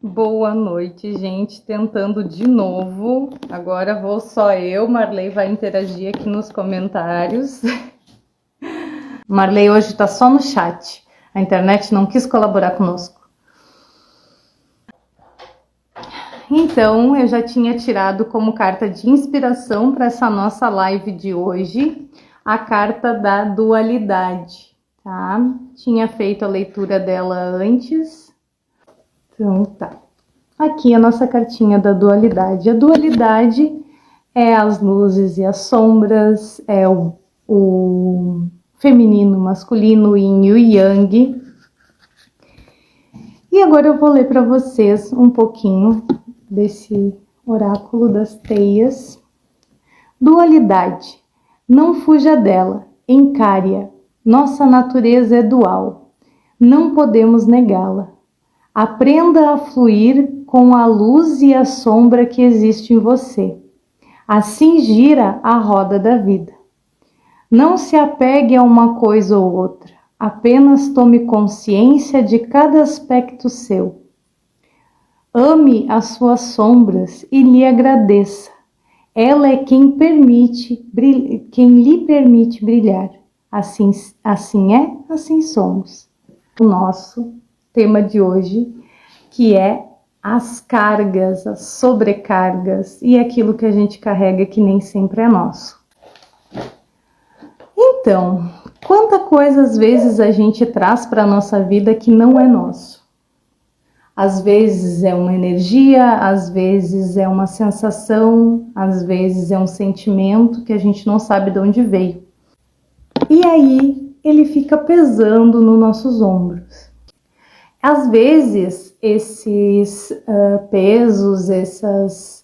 Boa noite, gente. Tentando de novo. Agora vou só eu. Marley vai interagir aqui nos comentários. Marley hoje tá só no chat. A internet não quis colaborar conosco. Então, eu já tinha tirado como carta de inspiração para essa nossa live de hoje a carta da dualidade, tá? Tinha feito a leitura dela antes. Então, tá. Aqui a nossa cartinha da dualidade. A dualidade é as luzes e as sombras, é o feminino, masculino, o yin e o yang. E agora eu vou ler para vocês um pouquinho desse oráculo das teias. Dualidade. Não fuja dela, encare-a. Nossa natureza é dual. Não podemos negá-la. Aprenda a fluir com a luz e a sombra que existe em você. Assim gira a roda da vida. Não se apegue a uma coisa ou outra. Apenas tome consciência de cada aspecto seu. Ame as suas sombras e lhe agradeça. Ela é quem lhe permite brilhar. Assim é, assim somos. O nosso tema de hoje, que é as cargas, as sobrecargas e aquilo que a gente carrega que nem sempre é nosso. Então, quanta coisa às vezes a gente traz para a nossa vida que não é nosso. Às vezes é uma energia, às vezes é uma sensação, às vezes é um sentimento que a gente não sabe de onde veio. E aí ele fica pesando nos nossos ombros. Às vezes, esses pesos, essas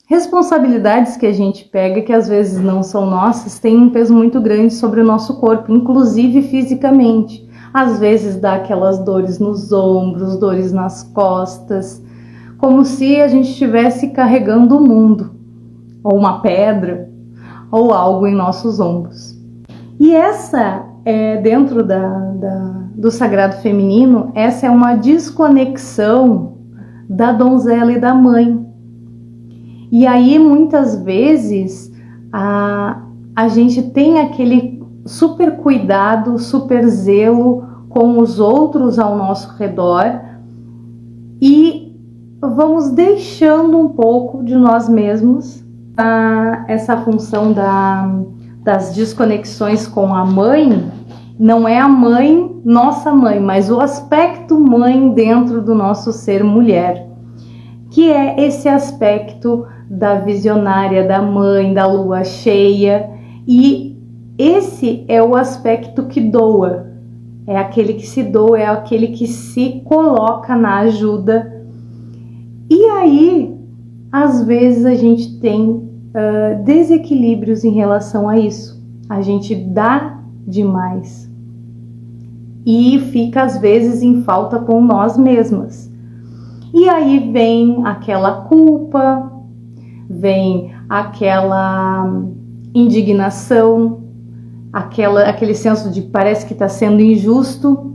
responsabilidades que a gente pega, que às vezes não são nossas, têm um peso muito grande sobre o nosso corpo, inclusive fisicamente. Às vezes dá aquelas dores nos ombros, dores nas costas, como se a gente estivesse carregando o mundo, ou uma pedra, ou algo em nossos ombros. E essa dentro do sagrado feminino, essa é uma desconexão da donzela e da mãe. E aí, muitas vezes, a gente tem aquele super cuidado, super zelo com os outros ao nosso redor e vamos deixando um pouco de nós mesmos essa função das desconexões com a mãe. Não é a mãe, nossa mãe, mas o aspecto mãe dentro do nosso ser mulher, que é esse aspecto da visionária, da mãe, da lua cheia, e esse é o aspecto que doa, é aquele que se doa, é aquele que se coloca na ajuda. E aí, às vezes a gente tem desequilíbrios em relação a isso, a gente dá demais e fica às vezes em falta com nós mesmas. E aí vem aquela culpa, vem aquela indignação, aquele senso de parece que está sendo injusto,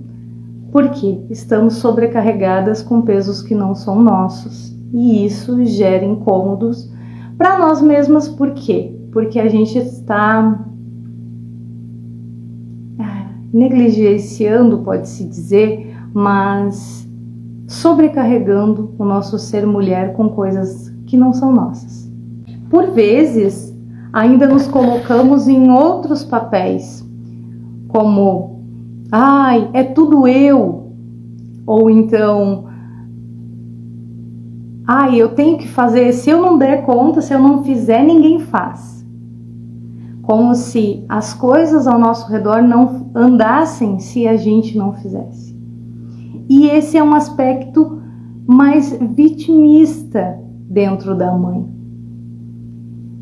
porque estamos sobrecarregadas com pesos que não são nossos. E isso gera incômodos para nós mesmas. Por quê? Porque a gente está negligenciando, pode-se dizer, mas sobrecarregando o nosso ser mulher com coisas que não são nossas. Por vezes, ainda nos colocamos em outros papéis, como, ai, é tudo eu, ou então, ai, eu tenho que fazer, se eu não der conta, se eu não fizer, ninguém faz. Como se as coisas ao nosso redor não andassem se a gente não fizesse. E esse é um aspecto mais vitimista dentro da mãe.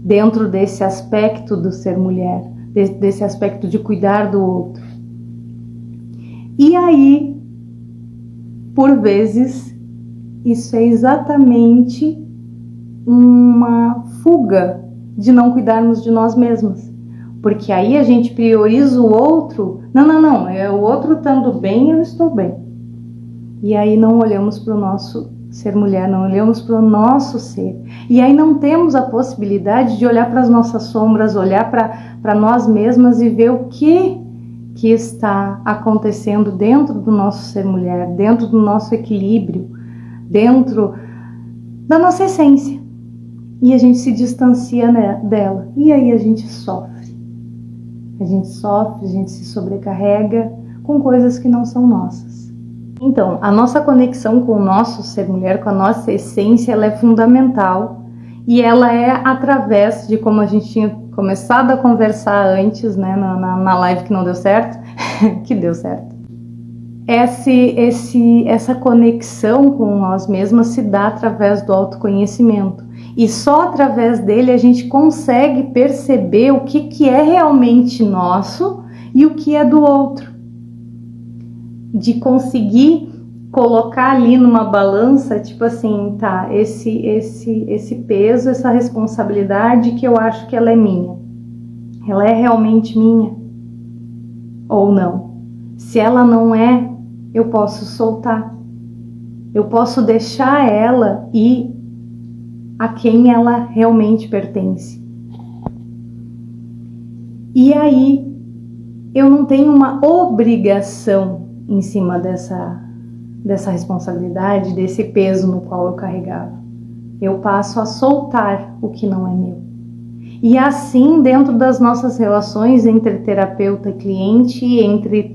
Dentro desse aspecto do ser mulher, desse aspecto de cuidar do outro. E aí, por vezes, isso é exatamente uma fuga de não cuidarmos de nós mesmas. Porque aí a gente prioriza o outro. Não, é o outro estando bem, eu estou bem. E aí não olhamos para o nosso ser mulher, não olhamos para o nosso ser. E aí não temos a possibilidade de olhar para as nossas sombras, olhar para nós mesmas e ver o que está acontecendo dentro do nosso ser mulher, dentro do nosso equilíbrio, dentro da nossa essência. E a gente se distancia dela. E aí a gente sofre. A gente sofre, a gente se sobrecarrega com coisas que não são nossas. Então, a nossa conexão com o nosso ser mulher, com a nossa essência, ela é fundamental. E ela é através de, como a gente tinha começado a conversar antes, né, na live que não deu certo, que deu certo. Essa conexão com nós mesmas se dá através do autoconhecimento. E só através dele a gente consegue perceber o que é realmente nosso e o que é do outro. De conseguir colocar ali numa balança, tipo assim, tá, esse peso, essa responsabilidade que eu acho que ela é minha. Ela é realmente minha? Ou não? Se ela não é, eu posso soltar. Eu posso deixar ela ir a quem ela realmente pertence. E aí, eu não tenho uma obrigação em cima dessa responsabilidade, desse peso no qual eu carregava. Eu passo a soltar o que não é meu. E assim, dentro das nossas relações entre terapeuta e cliente, entre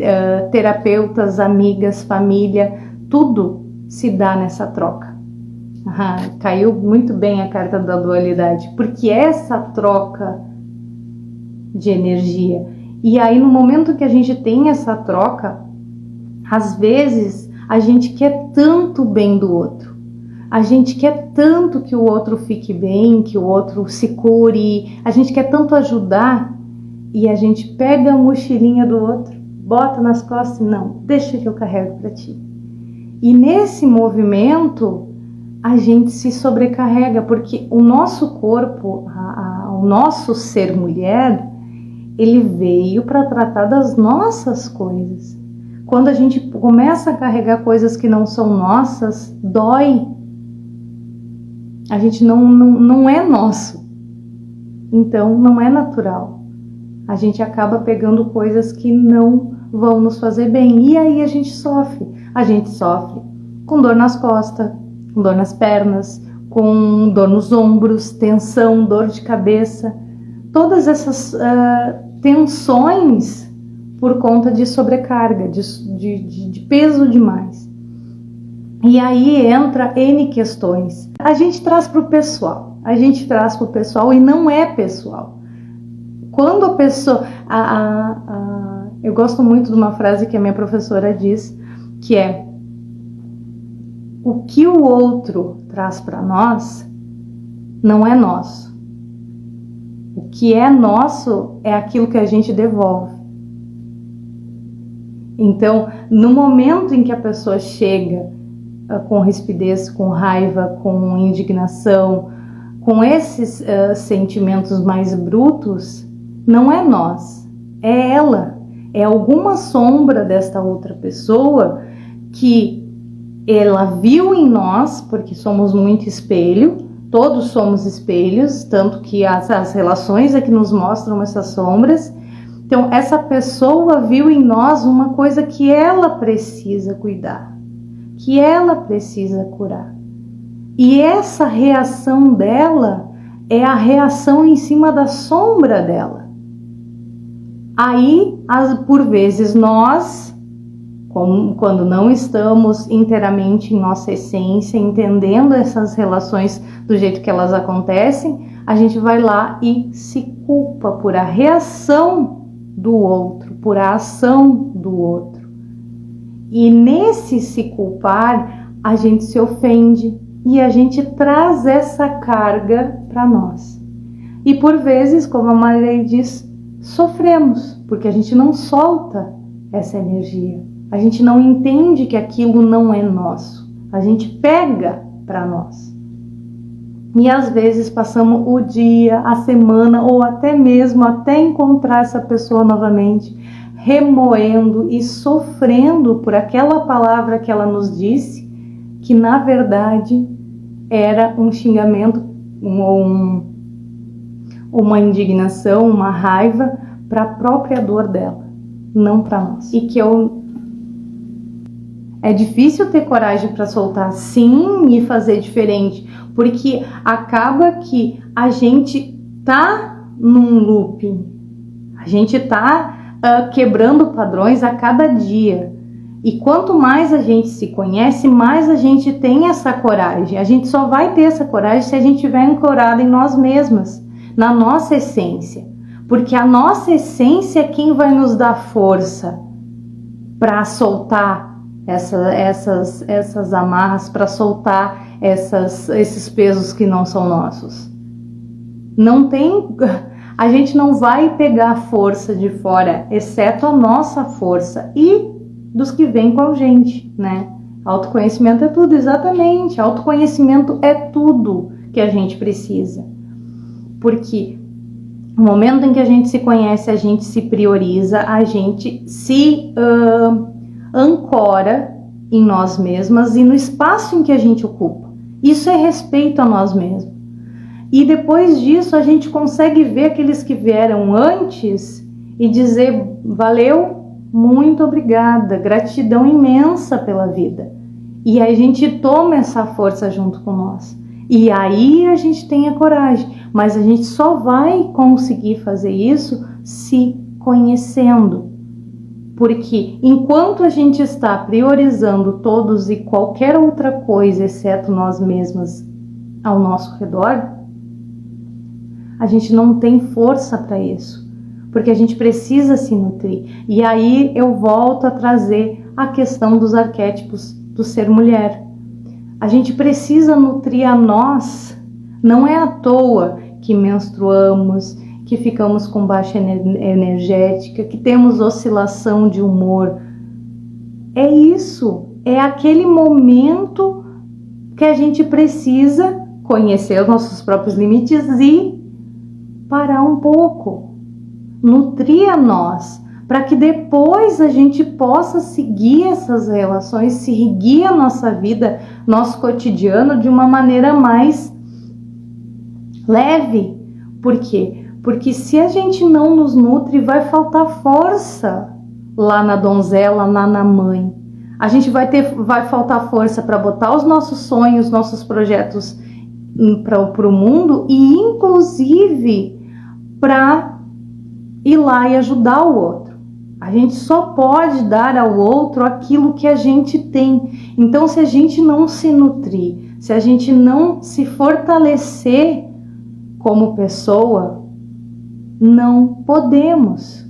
terapeutas, amigas, família, tudo se dá nessa troca. Caiu muito bem a carta da dualidade, porque essa troca de energia. E aí, no momento que a gente tem essa troca, às vezes a gente quer tanto o bem do outro. A gente quer tanto que o outro fique bem, que o outro se cure. A gente quer tanto ajudar e a gente pega a mochilinha do outro, bota nas costas e não, deixa que eu carrego para ti. E nesse movimento a gente se sobrecarrega, porque o nosso corpo, o nosso ser mulher, ele veio para tratar das nossas coisas. Quando a gente começa a carregar coisas que não são nossas, dói. A gente não é nosso. Então, não é natural. A gente acaba pegando coisas que não vão nos fazer bem. E aí a gente sofre. A gente sofre com dor nas costas, com dor nas pernas, com dor nos ombros, tensão, dor de cabeça. Todas essas tensões por conta de sobrecarga, de peso demais. E aí entra N questões. A gente traz para o pessoal. E não é pessoal. Quando a pessoa... eu gosto muito de uma frase que a minha professora diz, que é: o que o outro traz para nós não é nosso. O que é nosso é aquilo que a gente devolve. Então, no momento em que a pessoa chega com rispidez, com raiva, com indignação, com esses sentimentos mais brutos, não é nós, é ela. É alguma sombra desta outra pessoa que ela viu em nós, porque somos muito espelho, todos somos espelhos, tanto que as relações é que nos mostram essas sombras. Então, essa pessoa viu em nós uma coisa que ela precisa cuidar, que ela precisa curar. E essa reação dela é a reação em cima da sombra dela. Aí, por vezes, nós, quando não estamos inteiramente em nossa essência, entendendo essas relações do jeito que elas acontecem, a gente vai lá e se culpa por a reação do outro, por a ação do outro. E nesse se culpar, a gente se ofende e a gente traz essa carga para nós. E por vezes, como a Marilei diz, sofremos, porque a gente não solta essa energia. A gente não entende que aquilo não é nosso. A gente pega para nós. E às vezes passamos o dia, a semana ou até mesmo até encontrar essa pessoa novamente, remoendo e sofrendo por aquela palavra que ela nos disse, que na verdade era um xingamento, uma indignação, uma raiva para a própria dor dela, não para nós. E que é difícil ter coragem para soltar sim e fazer diferente, porque acaba que a gente tá num looping, a gente tá quebrando padrões a cada dia. E quanto mais a gente se conhece, mais a gente tem essa coragem. A gente só vai ter essa coragem se a gente estiver ancorado em nós mesmas, na nossa essência. Porque a nossa essência é quem vai nos dar força para soltar essas amarras, para soltar esses pesos que não são nossos. A gente não vai pegar força de fora, exceto a nossa força e dos que vêm com a gente, né? Autoconhecimento é tudo, exatamente. Autoconhecimento é tudo que a gente precisa. Porque no momento em que a gente se conhece, a gente se prioriza, a gente se ancora em nós mesmas e no espaço em que a gente ocupa. Isso é respeito a nós mesmos. E depois disso a gente consegue ver aqueles que vieram antes e dizer: valeu, muito obrigada, gratidão imensa pela vida. E aí a gente toma essa força junto com nós. E aí a gente tem a coragem. Mas a gente só vai conseguir fazer isso se conhecendo. Porque enquanto a gente está priorizando todos e qualquer outra coisa, exceto nós mesmas, ao nosso redor, a gente não tem força para isso. Porque a gente precisa se nutrir. E aí eu volto a trazer a questão dos arquétipos do ser mulher. A gente precisa nutrir a nós. Não é à toa que menstruamos, que ficamos com baixa energética, que temos oscilação de humor. É isso. É aquele momento que a gente precisa conhecer os nossos próprios limites e parar um pouco. Nutrir a nós, para que depois a gente possa seguir essas relações, seguir a nossa vida, nosso cotidiano de uma maneira mais leve. Por quê? Porque se a gente não nos nutre, vai faltar força lá na donzela, lá na mãe. A gente vai faltar força para botar os nossos sonhos, nossos projetos para o mundo e inclusive para ir lá e ajudar o outro. A gente só pode dar ao outro aquilo que a gente tem. Então, se a gente não se nutrir, se a gente não se fortalecer como pessoa, não podemos.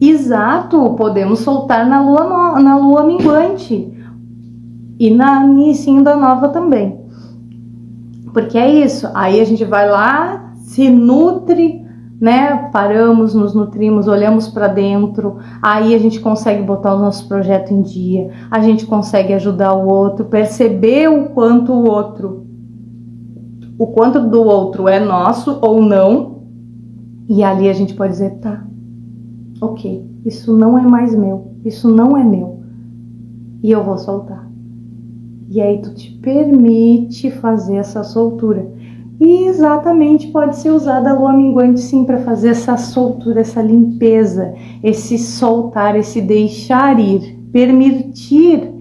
Exato, podemos soltar na lua minguante e na início da nova também. Porque é isso, aí a gente vai lá, se nutre, né? Paramos, nos nutrimos, olhamos para dentro, aí a gente consegue botar o nosso projeto em dia, a gente consegue ajudar o outro, perceber o quanto do outro é nosso ou não, e ali a gente pode dizer: tá, ok, isso não é mais meu, isso não é meu, e eu vou soltar. E aí tu te permite fazer essa soltura. E exatamente pode ser usada a lua minguante sim para fazer essa soltura, essa limpeza, esse soltar, esse deixar ir, permitir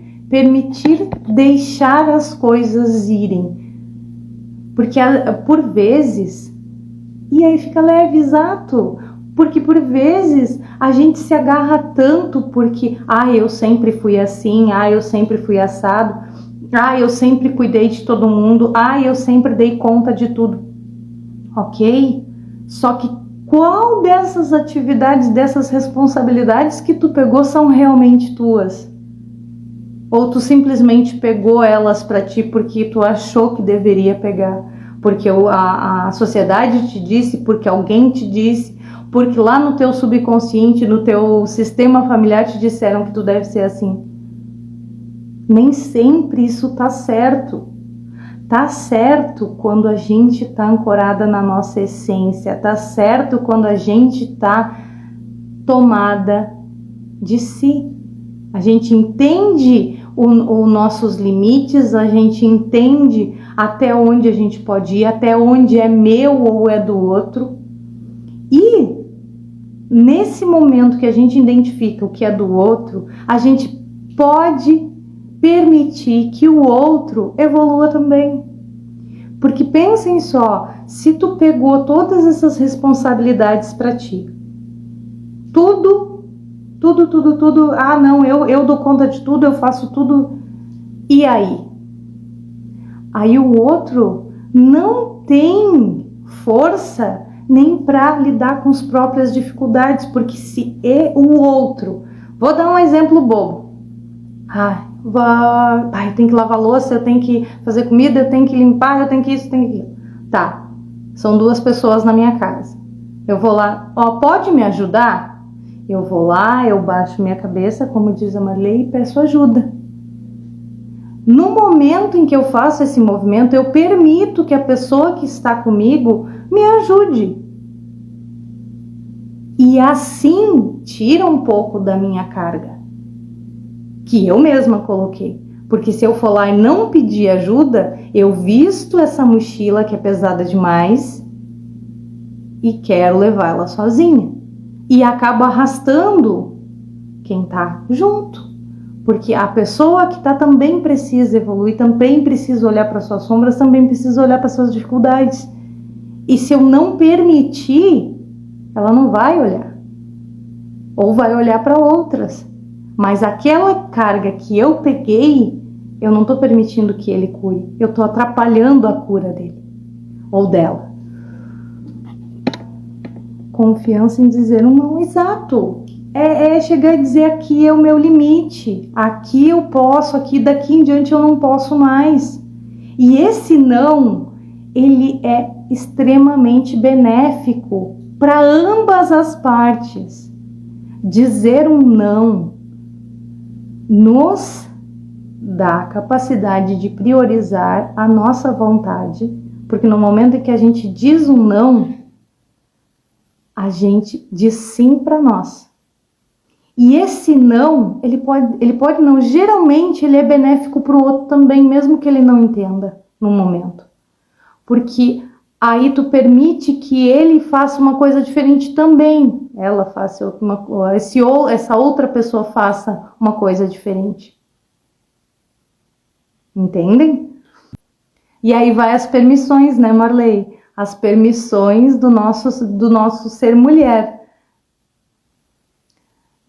deixar as coisas irem. Porque por vezes, e aí fica leve, exato, porque por vezes a gente se agarra tanto porque, eu sempre fui assim, eu sempre fui assado, eu sempre cuidei de todo mundo, eu sempre dei conta de tudo. Ok? Só que qual dessas atividades, dessas responsabilidades que tu pegou são realmente tuas? Ou tu simplesmente pegou elas para ti porque tu achou que deveria pegar? Porque a sociedade te disse, porque alguém te disse, porque lá no teu subconsciente, no teu sistema familiar te disseram que tu deve ser assim. Nem sempre isso tá certo. Tá certo quando a gente tá ancorada na nossa essência. Tá certo quando a gente tá tomada de si. A gente entende os nossos limites, a gente entende até onde a gente pode ir, até onde é meu ou é do outro. E nesse momento que a gente identifica o que é do outro, a gente pode permitir que o outro evolua também. Porque pensem só, se tu pegou todas essas responsabilidades para ti, tudo, ah não, eu dou conta de tudo, eu faço tudo, e aí? Aí o outro não tem força nem para lidar com as próprias dificuldades, porque se é o outro, vou dar um exemplo bobo, eu tenho que lavar louça, eu tenho que fazer comida, eu tenho que limpar, eu tenho que isso, eu tenho que aquilo. Tá, são 2 pessoas na minha casa. Eu vou lá, pode me ajudar? Eu vou lá, eu baixo minha cabeça, como diz a Marley, e peço ajuda. No momento em que eu faço esse movimento, eu permito que a pessoa que está comigo me ajude. E assim tira um pouco da minha carga, que eu mesma coloquei. Porque se eu for lá e não pedir ajuda, eu visto essa mochila que é pesada demais e quero levar ela sozinha. E acabo arrastando quem tá junto. Porque a pessoa que tá também precisa evoluir, também precisa olhar para suas sombras, também precisa olhar para suas dificuldades. E se eu não permitir, ela não vai olhar. Ou vai olhar para outras. Mas aquela carga que eu peguei, eu não tô permitindo que ele cure. Eu tô atrapalhando a cura dele. Ou dela. Confiança em dizer um não exato. É chegar e dizer aqui é o meu limite. Aqui eu posso, aqui daqui em diante eu não posso mais. E esse não, ele é extremamente benéfico para ambas as partes. Dizer um não nos dá a capacidade de priorizar a nossa vontade, porque no momento em que a gente diz um não, a gente diz sim para nós. E esse não, ele pode não, geralmente ele é benéfico para o outro também, mesmo que ele não entenda no momento. Porque aí tu permite que ele faça uma coisa diferente também. Ela faça essa outra pessoa faça uma coisa diferente. Entendem? E aí vai as permissões, né, Marley? As permissões do nosso ser mulher.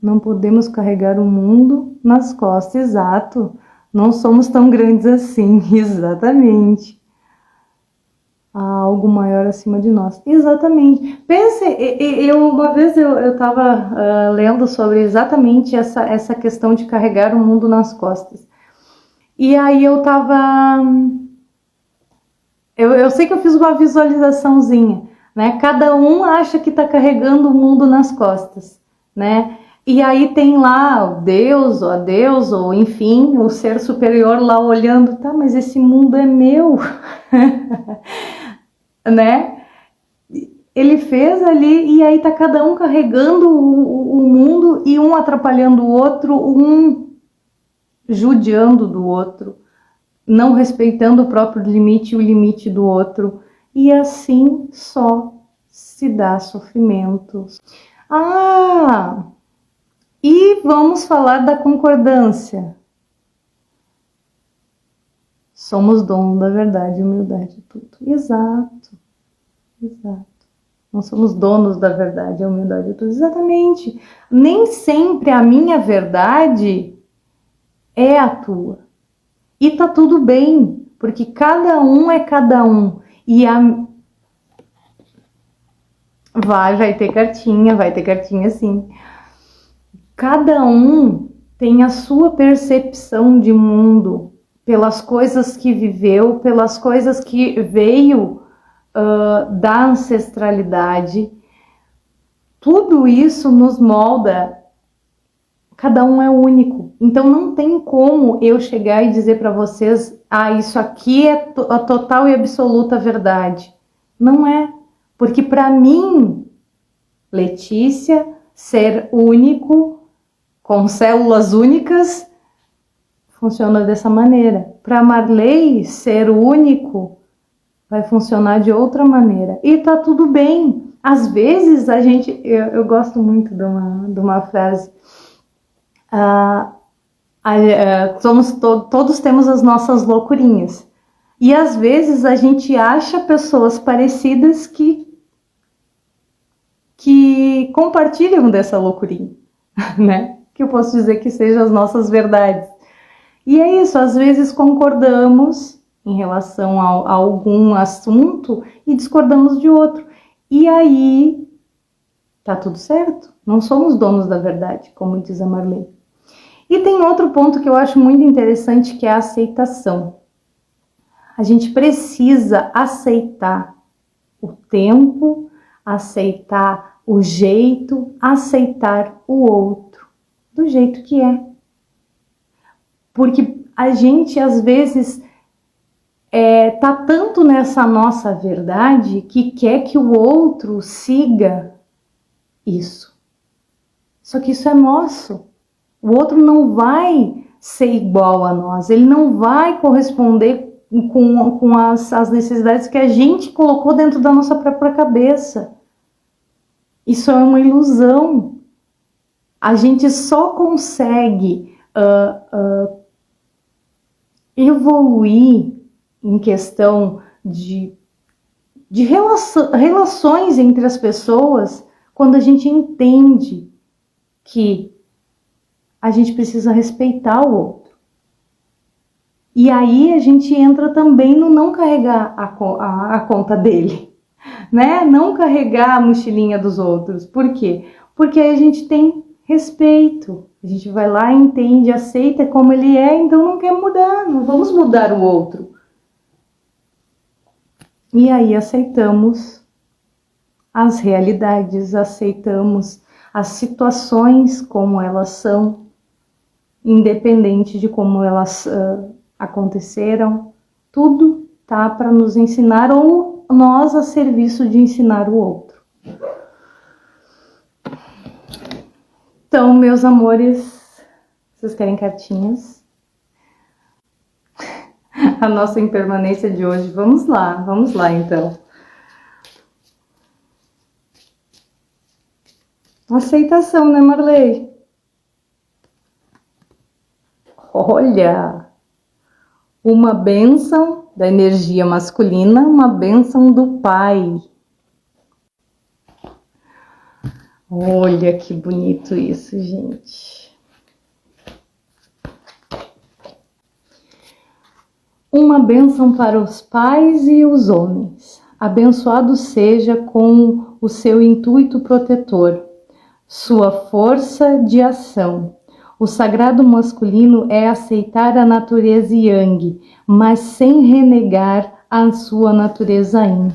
Não podemos carregar o mundo nas costas, exato. Não somos tão grandes assim, exatamente. Há algo maior acima de nós, exatamente. Pense, uma vez eu estava lendo sobre exatamente essa questão de carregar o mundo nas costas. E aí eu sei que eu fiz uma visualizaçãozinha, né? Cada um acha que está carregando o mundo nas costas, né? E aí tem lá o Deus, ou a Deus, ou enfim, o ser superior lá olhando, tá, mas esse mundo é meu, né? Ele fez ali, e aí tá cada um carregando o mundo, e um atrapalhando o outro, um judiando do outro, não respeitando o próprio limite e o limite do outro, e assim só se dá sofrimento. E vamos falar da concordância. Somos donos da verdade e humildade de tudo. Exato. Não somos donos da verdade e humildade de tudo. Exatamente. Nem sempre a minha verdade é a tua. E tá tudo bem, porque cada um é cada um. E vai ter cartinha sim. Cada um tem a sua percepção de mundo, pelas coisas que viveu, pelas coisas que veio da ancestralidade. Tudo isso nos molda. Cada um é único. Então não tem como eu chegar e dizer para vocês, isso aqui é a total e absoluta verdade. Não é. Porque para mim, Letícia, ser único, com células únicas, funciona dessa maneira. Para Marley, ser único vai funcionar de outra maneira. E tá tudo bem. Às vezes a gente... Eu gosto muito de uma frase. Todos temos as nossas loucurinhas. E às vezes a gente acha pessoas parecidas que compartilham dessa loucurinha, né? Que eu posso dizer que sejam as nossas verdades. E é isso, às vezes concordamos em relação a algum assunto e discordamos de outro. E aí, tá tudo certo. Não somos donos da verdade, como diz a Marley. E tem outro ponto que eu acho muito interessante, que é a aceitação. A gente precisa aceitar o tempo, aceitar o jeito, aceitar o outro, do jeito que é. Porque a gente, às vezes, tá tanto nessa nossa verdade que quer que o outro siga isso. Só que isso é nosso. O outro não vai ser igual a nós. Ele não vai corresponder com as necessidades que a gente colocou dentro da nossa própria cabeça. Isso é uma ilusão. A gente só consegue evoluir em questão de relações entre as pessoas quando a gente entende que a gente precisa respeitar o outro. E aí a gente entra também no não carregar a conta dele, né? Não carregar a mochilinha dos outros. Por quê? Porque aí a gente tem respeito. A gente vai lá, entende, aceita como ele é, então não quer mudar, não vamos mudar o outro. E aí aceitamos as realidades, aceitamos as situações como elas são, independente de como elas aconteceram. Tudo tá para nos ensinar ou nós a serviço de ensinar o outro. Então, meus amores, vocês querem cartinhas? A nossa impermanência de hoje, vamos lá então. Aceitação, né, Marley? Olha, uma bênção da energia masculina, uma bênção do pai. Olha que bonito isso, gente. Uma bênção para os pais e os homens. Abençoado seja com o seu intuito protetor, sua força de ação. O sagrado masculino é aceitar a natureza yang, mas sem renegar a sua natureza yin.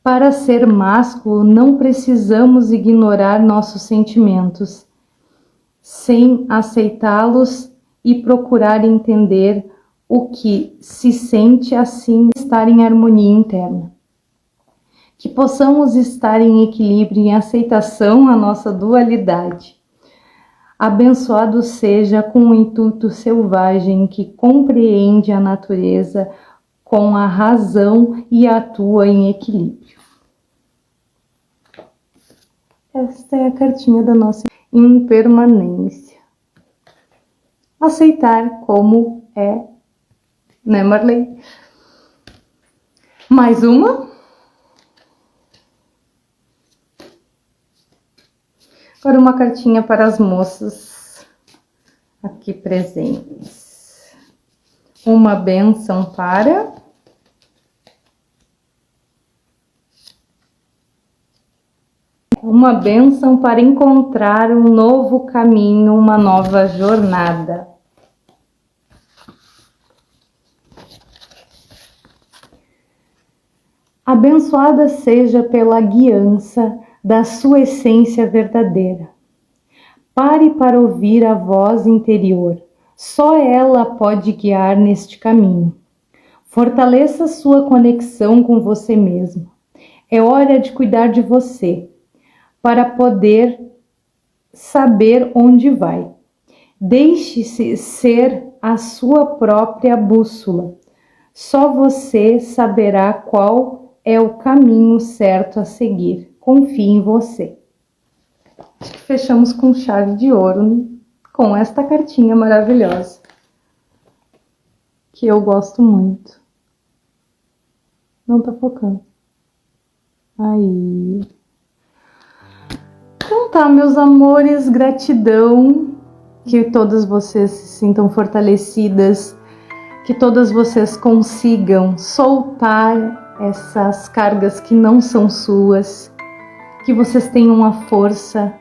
Para ser másculo, não precisamos ignorar nossos sentimentos, sem aceitá-los e procurar entender o que se sente, assim estar em harmonia interna. Que possamos estar em equilíbrio, em aceitação à nossa dualidade. Abençoado seja com o intuito selvagem que compreende a natureza com a razão e atua em equilíbrio. Esta é a cartinha da nossa impermanência. Aceitar como é, né, Marley? Mais uma? Agora uma cartinha para as moças aqui presentes. Uma bênção para... Uma bênção para encontrar um novo caminho, uma nova jornada. Abençoada seja pela guiança da sua essência verdadeira. Pare para ouvir a voz interior. Só ela pode guiar neste caminho. Fortaleça sua conexão com você mesmo. É hora de cuidar de você. para poder saber onde vai. Deixe-se ser a sua própria bússola. Só você saberá qual é o caminho certo a seguir. Confie em você. Acho que fechamos com chave de ouro com esta cartinha maravilhosa, que eu gosto muito. Não tá focando. Aí. Então tá, meus amores, gratidão. Que todas vocês se sintam fortalecidas, que todas vocês consigam soltar essas cargas que não são suas, que vocês tenham a força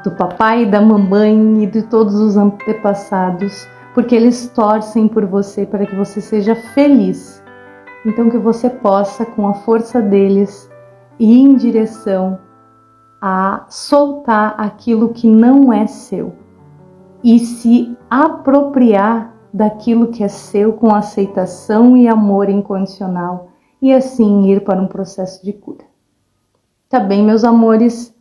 do papai, da mamãe e de todos os antepassados, porque eles torcem por você para que você seja feliz. Então que você possa, com a força deles, ir em direção a soltar aquilo que não é seu e se apropriar daquilo que é seu com aceitação e amor incondicional e assim ir para um processo de cura. Tá bem, meus amores?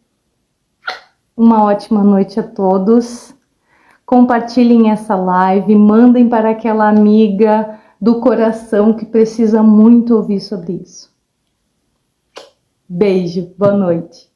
Uma ótima noite a todos. Compartilhem essa live, mandem para aquela amiga do coração que precisa muito ouvir sobre isso. Beijo, boa noite.